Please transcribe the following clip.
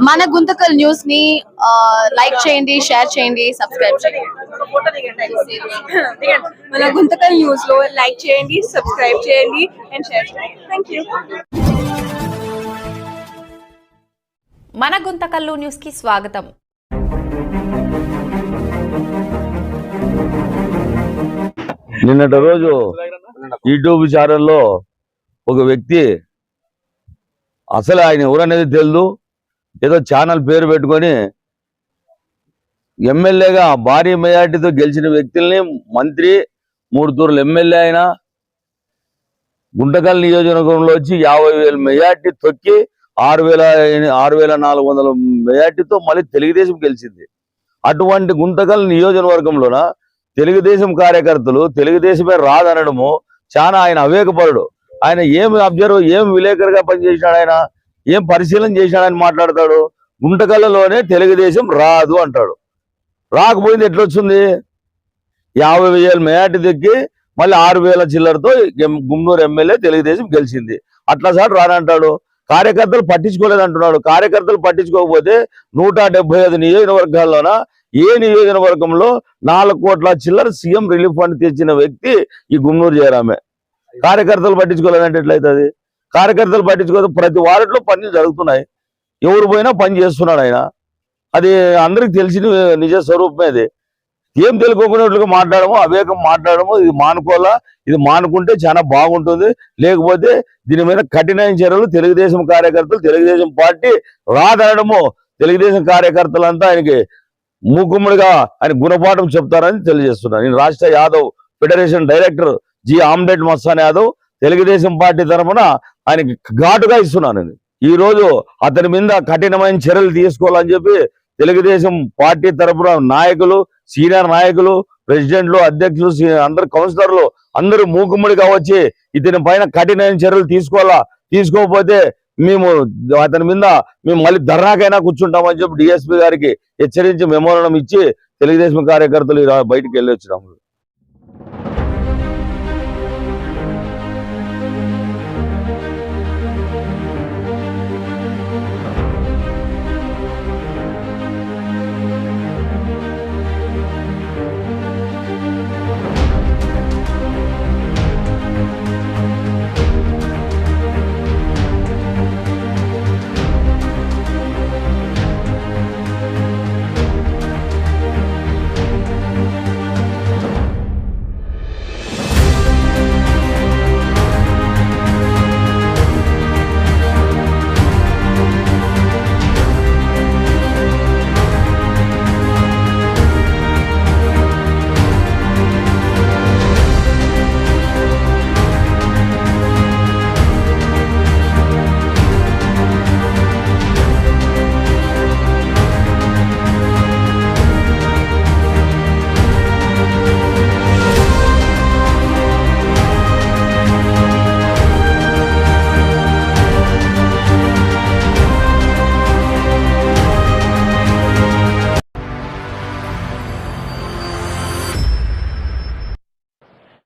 మన గుంతకల్ న్యూస్ ని లైక్ చేయండి, షేర్ చేయండి, సబ్స్క్రైబ్ చేయండి. మన గుంతకల్ న్యూస్ లో లైక్ చేయండి, సబ్స్క్రైబ్ చేయండి అండ్ షేర్ చేయండి. థాంక్యూ. మన గుంతకల్లు న్యూస్ కి స్వాగతం. నిన్నటి రోజు యూట్యూబ్ ఛానల్లో ఒక వ్యక్తి అసలు ఆయన ఎవరనేది తెలియదు, ఏదో ఛానల్ పేరు పెట్టుకొని ఎమ్మెల్యేగా భారీ మెజార్టీతో గెలిచిన వ్యక్తుల్ని మంత్రి 3 తూర్లు ఎమ్మెల్యే అయినా గుంటకల్ నియోజకవర్గంలో వచ్చి 50,000 మెజార్టీ తొక్కి 6,400 మెజార్టీతో మళ్ళీ తెలుగుదేశం గెలిచింది. అటువంటి గుంటకల్ నియోజకవర్గంలోన తెలుగుదేశం కార్యకర్తలు తెలుగుదేశమే రాదనడము చాలా ఆయన అవేకపరుడు. ఆయన ఏం అబ్జర్వ్, ఏం విలేకరుగా పనిచేసినాడు, ఆయన ఏం పరిశీలన చేసినాడని మాట్లాడతాడు. గుంటకల్లోనే తెలుగుదేశం రాదు అంటాడు. రాకపోయింది ఎట్లొచ్చింది? 50,000 మెజార్టీ తెక్కి మళ్ళీ 6,000 చిల్లరతో గుంటూరు ఎమ్మెల్యే తెలుగుదేశం గెలిచింది. అట్లా సార్ రానంటాడు. కార్యకర్తలు పట్టించుకోలేదు అంటున్నాడు. కార్యకర్తలు పట్టించుకోకపోతే 175 నియోజకవర్గాల్లోన ఏ నియోజకవర్గంలో 4 కోట్ల చిల్లర సీఎం రిలీఫ్ ఫండ్ తెచ్చిన వ్యక్తి ఈ గుమ్మూరు జయరామే. కార్యకర్తలు పట్టించుకోలేదంటే ఎట్లయితుంది? కార్యకర్తలు పట్టించుకోదు. ప్రతి వార్డులో పనులు జరుగుతున్నాయి, ఎవరు పోయినా పని చేస్తున్నాడు ఆయన. అది అందరికి తెలిసిన నిజ స్వరూపమే. అది ఏం తెలుసుకోకున్నట్లుగా మాట్లాడము, అవేకం మాట్లాడము. ఇది మానుకోవాలా, ఇది మానుకుంటే చాలా బాగుంటుంది. లేకపోతే దీని మీద కఠినమైన చర్యలు తెలుగుదేశం కార్యకర్తలు, తెలుగుదేశం పార్టీ రాదనడము తెలుగుదేశం కార్యకర్తలంతా ఆయనకి మూకుమ్మడిగా ఆయన గుణపాఠం చెప్తారని తెలియజేస్తున్నాను. నేను రాష్ట్ర Yadav federation director G omelette Mastan Yadav Telugu Desam party తరఫున ఆయనకి ఘాటుగా ఇస్తున్నాను. ఈ రోజు అతని మీద కఠినమైన చర్యలు తీసుకోవాలని చెప్పి తెలుగుదేశం పార్టీ తరఫున నాయకులు, సీనియర్ నాయకులు, ప్రెసిడెంట్లు, అధ్యక్షులు, అందరు కౌన్సిలర్లు అందరూ మూకుమ్మడిగా వచ్చి ఇతని పైన కఠినమైన చర్యలు తీసుకోవాలా. తీసుకోకపోతే మేము అతని మీద మళ్ళీ ధర్నాకైనా కూర్చుంటామని చెప్పి డిఎస్పీ గారికి హెచ్చరించి మెమోరాండం ఇచ్చి తెలుగుదేశం కార్యకర్తలు బయటికి వెళ్ళి వచ్చినాము.